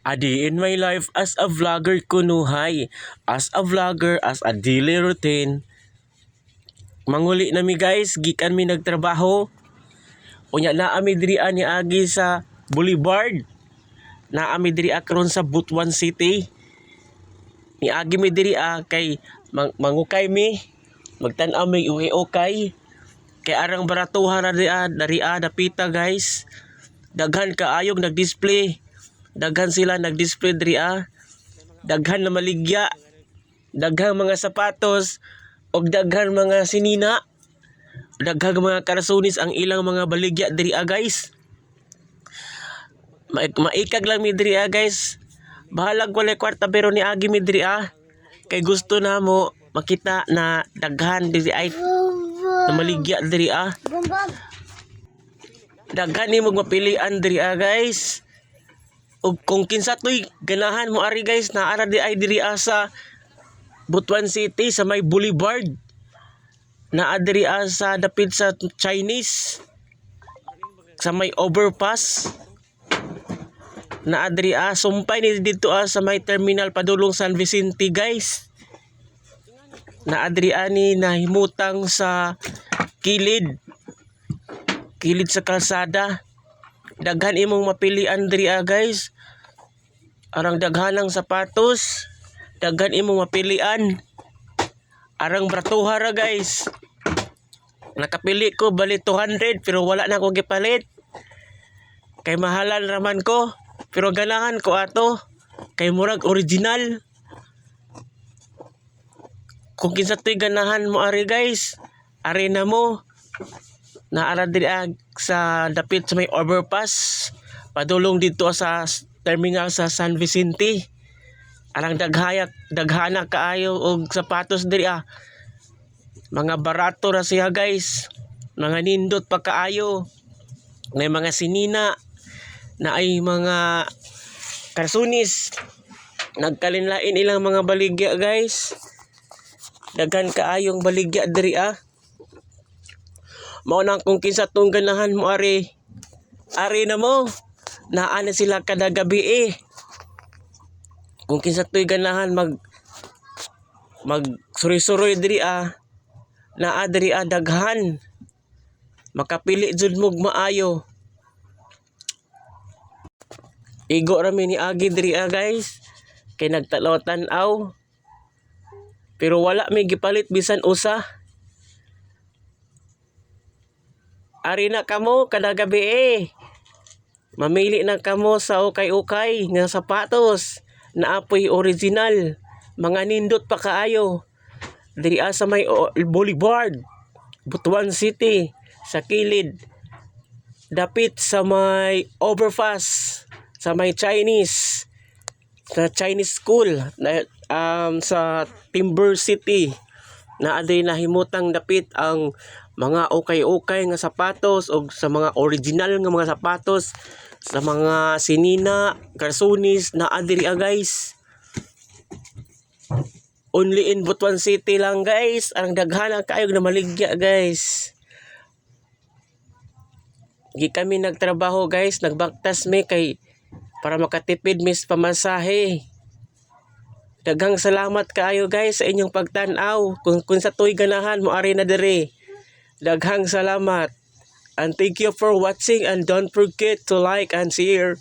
Adi in my life as a vlogger kunuhay. As a vlogger, as a daily routine. Manguli nami guys, gikan mi nagtrabaho. Unya na ami diri ni agi sa Boulevard. Na ami diri karon sa Butuan City. Ni agi mi diri kay mangukay mi. Magtan-aw mi uhi-ukay. Kay arang baratuhan na dari dapita guys. Daghan kaayong nag-display. Daghan sila nag-display diri Daghan na maligya. Daghan mga sapatos og daghan mga sinina. Daghan mga karasunis ang ilang mga baligya diri guys. Maikag lang mi diri guys. Bahalag walay kwarta pero ni agi mi diri kay gusto na mo makita na daghan diri na maligya diri Daghan ni mo mapilian diri guys. Ug kung kinsa toy ganahan mo ari guys na ara di ay diri sa Butuan City sa may Boulevard. Na diri sa dapit sa Chinese sa may overpass. Na diri sumpay ni dito sa may terminal padulong San Vicente guys. Na diri ani nahimutang sa kilid sa kalsada. Daghan imong mapilian diri guys. Arang daghanang sapatos, daghan imong mapilian. Arang bratuha ra guys. Nakapili ko bali 200 pero wala na ko gipalit. Kay mahalan raman ko pero ganahan ko ato kay murag original. Kung kinsa toy ganahan mo ari guys, ari na mo. Naara diri sa dapit sa may overpass padulong dito sa terminal sa San Vicente. Arang daghana kaayo og sapatos diri Mga barato ra siya guys. Mga nindot pa kaayo. May mga sinina na ay mga karsunis. Nagkalinlain ilang mga baligya guys. Daghan kaayong baligya diri Mao nang kung kinsa tong ganahan mo ari na mo. Naa na sila kada gabi Kung kinsa toy ganahan mag suri-suroy diri naa diri daghan. Makapili jud mo maayo. Igo ra mi ni agi diri guys. Kay nagtalaw-tan-aw. Pero wala mi gipalit bisan usa. Ari na kamo kada gabi Mamili na kamo sa ukay-ukay nga sapatos na apoy original. Mga nindot pa kaayo. Diri sa may Boulevard, Butuan City, sa kilid. Dapit sa may overpass, sa may Chinese. Sa Chinese school sa Timber City. Na aday nahimutang dapit ang mga ukay-ukay nga sapatos o sa mga original nga mga sapatos sa mga sinina, karsunis na adiri guys. Only in Butuan City lang guys. Ang daghan kayo na maligya guys. Gi kami nagtrabaho guys, nagbaktas mi kay para makatipid mis pamasahe. Daghang salamat kaayo guys sa inyong pagtan-aw. Kung sa toy ganahan mo ari na diri. Daghang salamat. And thank you for watching and don't forget to like and share.